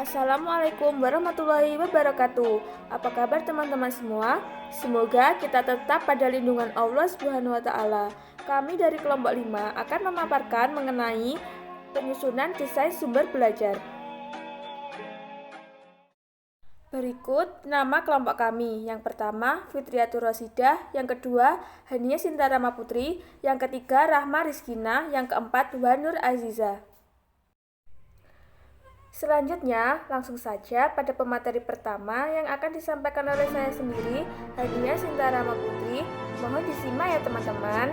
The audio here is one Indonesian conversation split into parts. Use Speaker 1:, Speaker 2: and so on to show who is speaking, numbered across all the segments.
Speaker 1: Assalamualaikum warahmatullahi wabarakatuh. Apa kabar teman-teman semua? Semoga kita tetap pada lindungan Allah Subhanahu wa taala. Kami dari kelompok 5 akan memaparkan mengenai penyusunan desain sumber belajar. Berikut nama kelompok kami. Yang pertama, Fitriatur Rosidah. Yang kedua, Hania Sintarama Putri. Yang ketiga, Rahma Rizkina. Yang keempat, Wanur Aziza. Selanjutnya, langsung saja pada pemateri pertama yang akan disampaikan oleh saya sendiri, Hania Sintarama Putri. Mohon disimak ya teman-teman.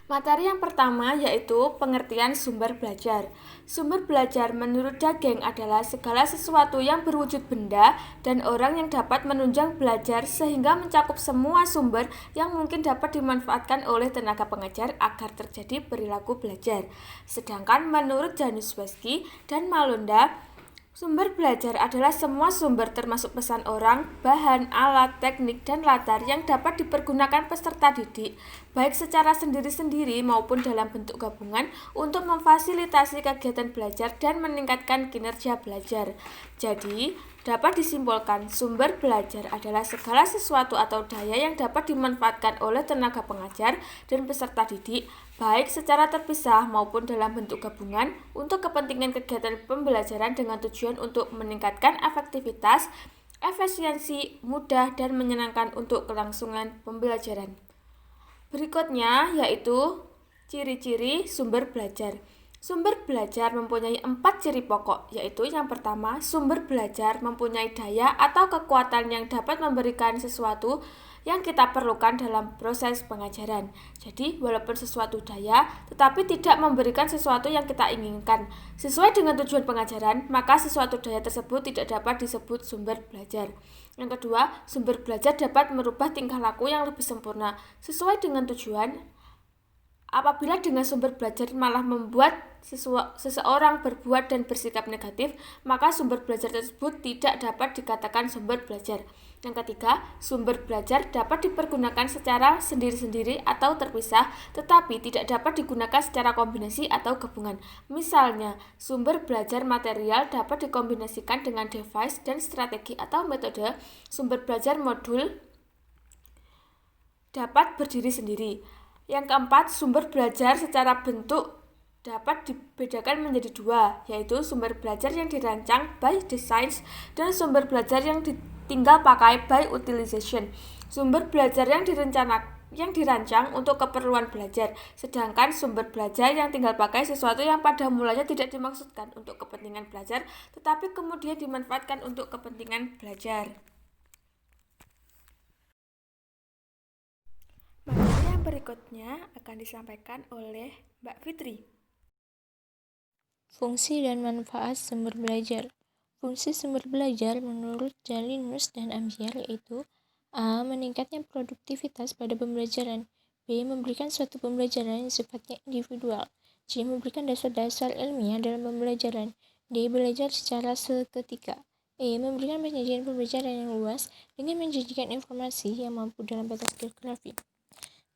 Speaker 1: Materi yang pertama yaitu pengertian sumber belajar. Sumber belajar menurut Dageng adalah segala sesuatu yang berwujud benda dan orang yang dapat menunjang belajar sehingga mencakup semua sumber yang mungkin dapat dimanfaatkan oleh tenaga pengajar agar terjadi perilaku belajar. Sedangkan menurut Januszewski dan Malonda, sumber belajar adalah semua sumber termasuk pesan orang, bahan, alat, teknik, dan latar yang dapat dipergunakan peserta didik, baik secara sendiri-sendiri maupun dalam bentuk gabungan untuk memfasilitasi kegiatan belajar dan meningkatkan kinerja belajar. Jadi, dapat disimpulkan sumber belajar adalah segala sesuatu atau daya yang dapat dimanfaatkan oleh tenaga pengajar dan peserta didik, baik secara terpisah maupun dalam bentuk gabungan untuk kepentingan kegiatan pembelajaran dengan tujuan untuk meningkatkan efektivitas, efisiensi, mudah, dan menyenangkan untuk kelangsungan pembelajaran. Berikutnya yaitu ciri-ciri sumber belajar. Sumber belajar mempunyai 4 ciri pokok, yaitu yang pertama, sumber belajar mempunyai daya atau kekuatan yang dapat memberikan sesuatu yang kita perlukan dalam proses pengajaran. Jadi, walaupun sesuatu daya, tetapi tidak memberikan sesuatu yang kita inginkan. Sesuai dengan tujuan pengajaran, maka sesuatu daya tersebut tidak dapat disebut sumber belajar. Yang kedua, sumber belajar dapat merubah tingkah laku yang lebih sempurna sesuai dengan tujuan. Apabila dengan sumber belajar malah membuat seseorang berbuat dan bersikap negatif, maka sumber belajar tersebut tidak dapat dikatakan sumber belajar. Yang ketiga, sumber belajar dapat dipergunakan secara sendiri-sendiri atau terpisah, tetapi tidak dapat digunakan secara kombinasi atau gabungan. Misalnya, sumber belajar material dapat dikombinasikan dengan device dan strategi atau metode. Sumber belajar modul dapat berdiri sendiri. Yang keempat, sumber belajar secara bentuk dapat dibedakan menjadi dua, yaitu sumber belajar yang dirancang by design dan sumber belajar yang tinggal pakai by utilization. Sumber belajar yang dirancang untuk keperluan belajar, sedangkan sumber belajar yang tinggal pakai sesuatu yang pada mulanya tidak dimaksudkan untuk kepentingan belajar, tetapi kemudian dimanfaatkan untuk kepentingan belajar. Materi yang berikutnya akan disampaikan oleh Mbak Fitri.
Speaker 2: Fungsi dan manfaat sumber belajar. Fungsi sumber belajar menurut Jalinus dan Amsyar yaitu A. Meningkatnya produktivitas pada pembelajaran. B. Memberikan suatu pembelajaran yang sifatnya individual. C. Memberikan dasar-dasar ilmiah dalam pembelajaran. D. Belajar secara seketika. E. Memberikan penyajian pembelajaran yang luas dengan menjanjikan informasi yang mampu dalam batas geografi.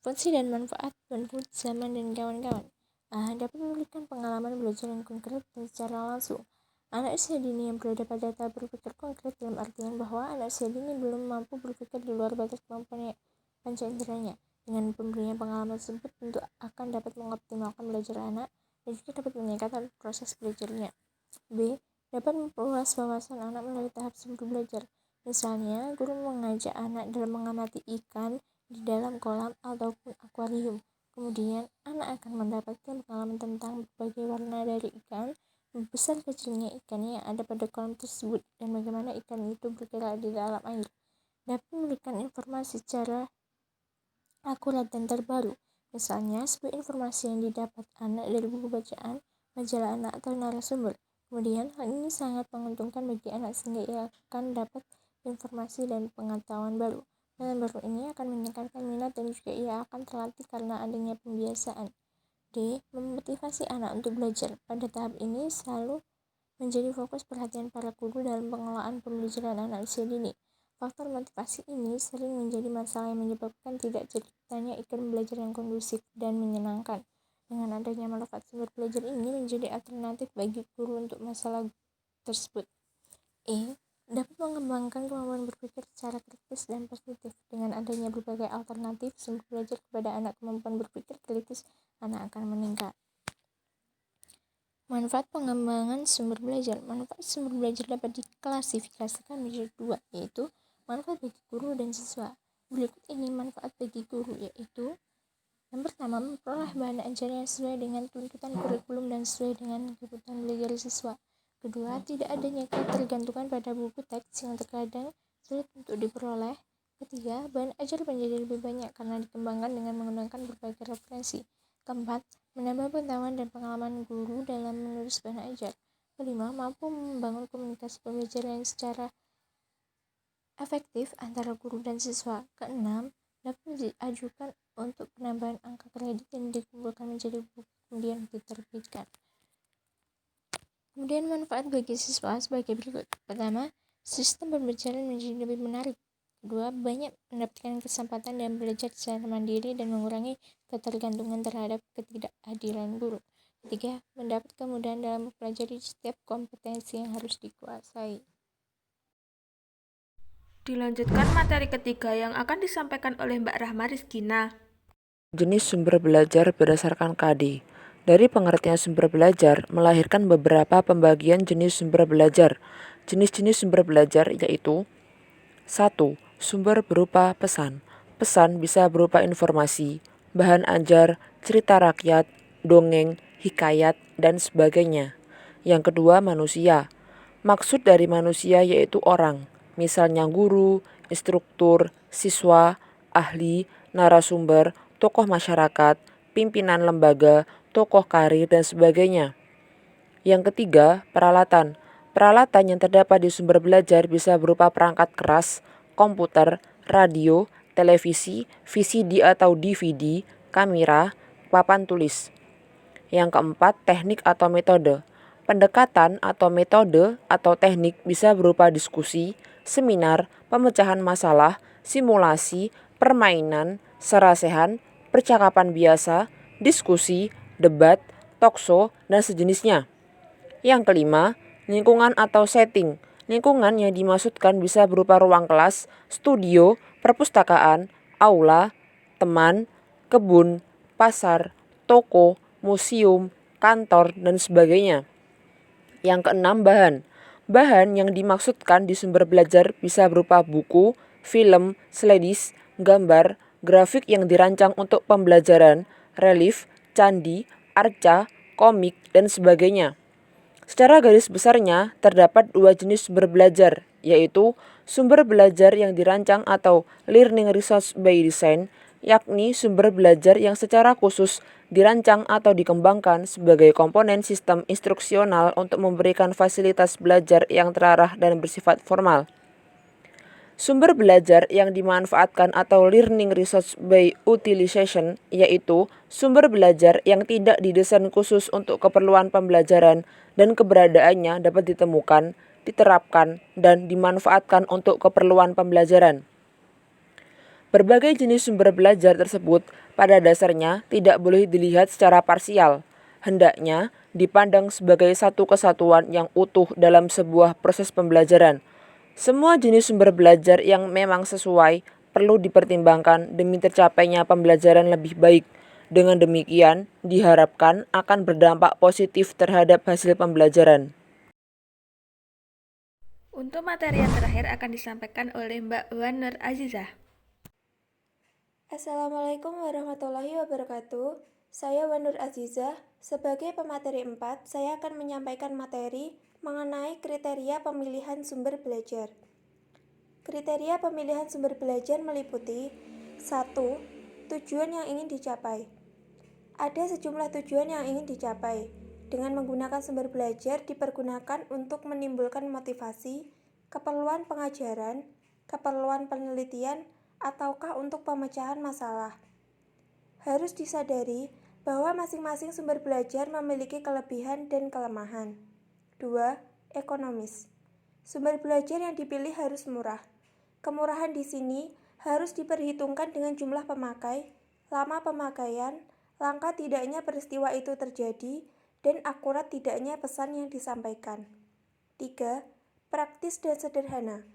Speaker 2: Fungsi dan manfaat menurut Zaman dan kawan-kawan. A. Dapat memberikan pengalaman belajar yang konkret dan secara langsung. Anak usia dini yang berada pada tahap berpikir konkret dalam artian bahwa anak usia dini belum mampu berpikir di luar batas kemampuan panca inderanya. Dengan pemberian pengalaman tersebut tentu akan dapat mengoptimalkan belajar anak dan juga dapat meningkatkan proses belajarnya. B. Dapat memperluas wawasan anak melalui tahap sumber belajar. Misalnya, guru mengajak anak dalam mengamati ikan di dalam kolam ataupun akuarium. Kemudian, anak akan mendapatkan pengalaman tentang berbagai warna dari ikan, besar kecilnya ikan yang ada pada kolam tersebut, dan bagaimana ikan itu bergerak di dalam air. Dapat memberikan informasi secara akurat dan terbaru. Misalnya, sebuah informasi yang didapat anak dari buku bacaan, majalah anak, atau narasumber. Kemudian, hal ini sangat menguntungkan bagi anak sehingga ia akan dapat informasi dan pengetahuan baru. Dengan baru ini akan meningkatkan minat dan juga ia akan terlatih karena adanya pembiasaan. D. Memotivasi anak untuk belajar. Pada tahap ini selalu menjadi fokus perhatian para guru dalam pengelolaan pembelajaran anak usia dini. Faktor motivasi ini sering menjadi masalah yang menyebabkan tidak terciptanya iklim belajar yang kondusif dan menyenangkan. Dengan adanya manfaat sumber belajar ini menjadi alternatif bagi guru untuk masalah tersebut. Dapat mengembangkan kemampuan berpikir secara kritis dan positif. Dengan adanya berbagai alternatif sumber belajar kepada anak, kemampuan berpikir kritis anak akan meningkat. Manfaat pengembangan sumber belajar. Manfaat sumber belajar dapat diklasifikasikan menjadi dua, yaitu manfaat bagi guru dan siswa. Berikut ini manfaat bagi guru, yaitu yang pertama, memperoleh bahan ajar yang sesuai dengan tuntutan kurikulum dan sesuai dengan kebutuhan belajar siswa. Kedua, tidak adanya ketergantungan pada buku teks yang terkadang sulit untuk diperoleh. Ketiga, bahan ajar menjadi lebih banyak karena dikembangkan dengan menggunakan berbagai referensi. Keempat, menambah pengetahuan dan pengalaman guru dalam menulis bahan ajar. Kelima, mampu membangun komunikasi pembelajaran secara efektif antara guru dan siswa. Keenam, dapat diajukan untuk penambahan angka kredit yang dikumpulkan menjadi buku kemudian diterbitkan. Kemudian manfaat bagi siswa sebagai berikut. Pertama, sistem pembelajaran menjadi lebih menarik. Kedua, banyak mendapatkan kesempatan dan belajar secara mandiri dan mengurangi ketergantungan terhadap ketidakadilan guru. Ketiga, mendapat kemudahan dalam mempelajari setiap kompetensi yang harus dikuasai.
Speaker 1: Dilanjutkan materi ketiga yang akan disampaikan oleh Mbak Rahma Rizkina.
Speaker 3: Jenis sumber belajar berdasarkan KD. Dari pengertian sumber belajar melahirkan beberapa pembagian jenis sumber belajar. Jenis-jenis sumber belajar yaitu 1. Sumber berupa pesan. Pesan bisa berupa informasi, bahan ajar, cerita rakyat, dongeng, hikayat, dan sebagainya. Yang kedua, manusia. Maksud dari manusia yaitu orang, misalnya guru, instruktur, siswa, ahli, narasumber, tokoh masyarakat, pimpinan lembaga, tokoh karir, dan sebagainya. Yang ketiga, peralatan. Peralatan yang terdapat di sumber belajar bisa berupa perangkat keras, komputer, radio, televisi, VCD atau DVD, kamera, papan tulis. Yang keempat, teknik atau metode. Pendekatan atau metode atau teknik bisa berupa diskusi, seminar, pemecahan masalah, simulasi, permainan, serasehan, percakapan biasa, diskusi, debat, talkshow, dan sejenisnya. Yang kelima, lingkungan atau setting. Lingkungan yang dimaksudkan bisa berupa ruang kelas, studio, perpustakaan, aula, teman, kebun, pasar, toko, museum, kantor, dan sebagainya. Yang keenam, bahan. Bahan yang dimaksudkan di sumber belajar bisa berupa buku, film, slides, gambar, grafik yang dirancang untuk pembelajaran, relief, candi, arca, komik, dan sebagainya. Secara garis besarnya, terdapat dua jenis sumber belajar, yaitu sumber belajar yang dirancang atau learning resource by design, yakni sumber belajar yang secara khusus dirancang atau dikembangkan sebagai komponen sistem instruksional untuk memberikan fasilitas belajar yang terarah dan bersifat formal. Sumber belajar yang dimanfaatkan atau learning resource by utilization, yaitu sumber belajar yang tidak didesain khusus untuk keperluan pembelajaran dan keberadaannya dapat ditemukan, diterapkan, dan dimanfaatkan untuk keperluan pembelajaran. Berbagai jenis sumber belajar tersebut pada dasarnya tidak boleh dilihat secara parsial, hendaknya dipandang sebagai satu kesatuan yang utuh dalam sebuah proses pembelajaran. Semua jenis sumber belajar yang memang sesuai perlu dipertimbangkan demi tercapainya pembelajaran lebih baik. Dengan demikian, diharapkan akan berdampak positif terhadap hasil pembelajaran.
Speaker 1: Untuk materi yang terakhir akan disampaikan oleh Mbak Wan Nur Azizah.
Speaker 4: Assalamualaikum warahmatullahi wabarakatuh. Saya Wan Nur Azizah. Sebagai pemateri 4, saya akan menyampaikan materi mengenai kriteria pemilihan sumber belajar. Kriteria pemilihan sumber belajar meliputi 1. Tujuan yang ingin dicapai. Ada sejumlah tujuan yang ingin dicapai. Dengan menggunakan sumber belajar dipergunakan untuk menimbulkan motivasi, keperluan pengajaran, keperluan penelitian, ataukah untuk pemecahan masalah. Harus disadari bahwa masing-masing sumber belajar memiliki kelebihan dan kelemahan. 2. Ekonomis. Sumber belajar yang dipilih harus murah. Kemurahan di sini harus diperhitungkan dengan jumlah pemakai, lama pemakaian, langka tidaknya peristiwa itu terjadi, dan akurat tidaknya pesan yang disampaikan. 3. Praktis dan sederhana.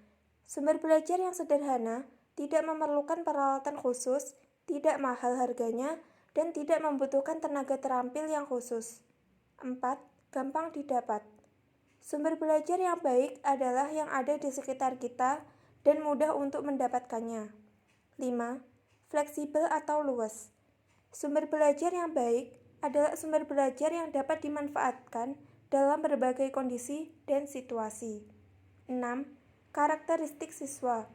Speaker 4: Sumber belajar yang sederhana tidak memerlukan peralatan khusus, tidak mahal harganya, dan tidak membutuhkan tenaga terampil yang khusus. 4. Gampang didapat. Sumber belajar yang baik adalah yang ada di sekitar kita dan mudah untuk mendapatkannya. 5. Fleksibel atau luas. Sumber belajar yang baik adalah sumber belajar yang dapat dimanfaatkan dalam berbagai kondisi dan situasi. 6. Karakteristik siswa.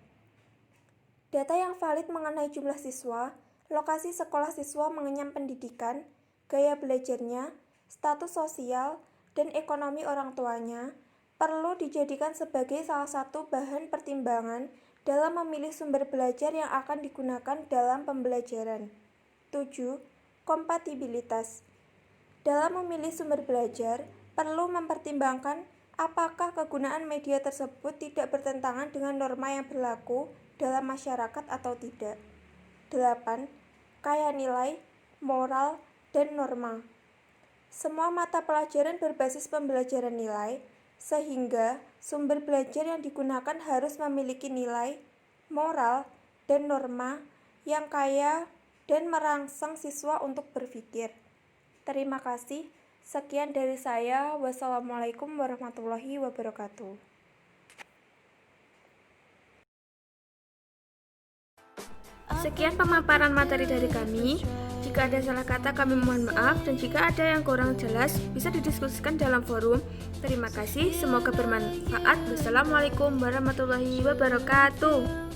Speaker 4: Data yang valid mengenai jumlah siswa, lokasi sekolah siswa mengenyam pendidikan, gaya belajarnya, status sosial, dan ekonomi orang tuanya perlu dijadikan sebagai salah satu bahan pertimbangan dalam memilih sumber belajar yang akan digunakan dalam pembelajaran. 7. Kompatibilitas. Dalam memilih sumber belajar, perlu mempertimbangkan apakah kegunaan media tersebut tidak bertentangan dengan norma yang berlaku dalam masyarakat atau tidak. 8. Kaya nilai, moral, dan norma. Semua mata pelajaran berbasis pembelajaran nilai, sehingga sumber belajar yang digunakan harus memiliki nilai, moral, dan norma yang kaya dan merangsang siswa untuk berpikir. Terima kasih. Sekian dari saya. Wassalamualaikum warahmatullahi wabarakatuh.
Speaker 1: Sekian pemaparan materi dari kami. Jika ada salah kata kami mohon maaf, dan jika ada yang kurang jelas bisa didiskusikan dalam forum. Terima kasih, semoga bermanfaat. Wassalamualaikum warahmatullahi wabarakatuh.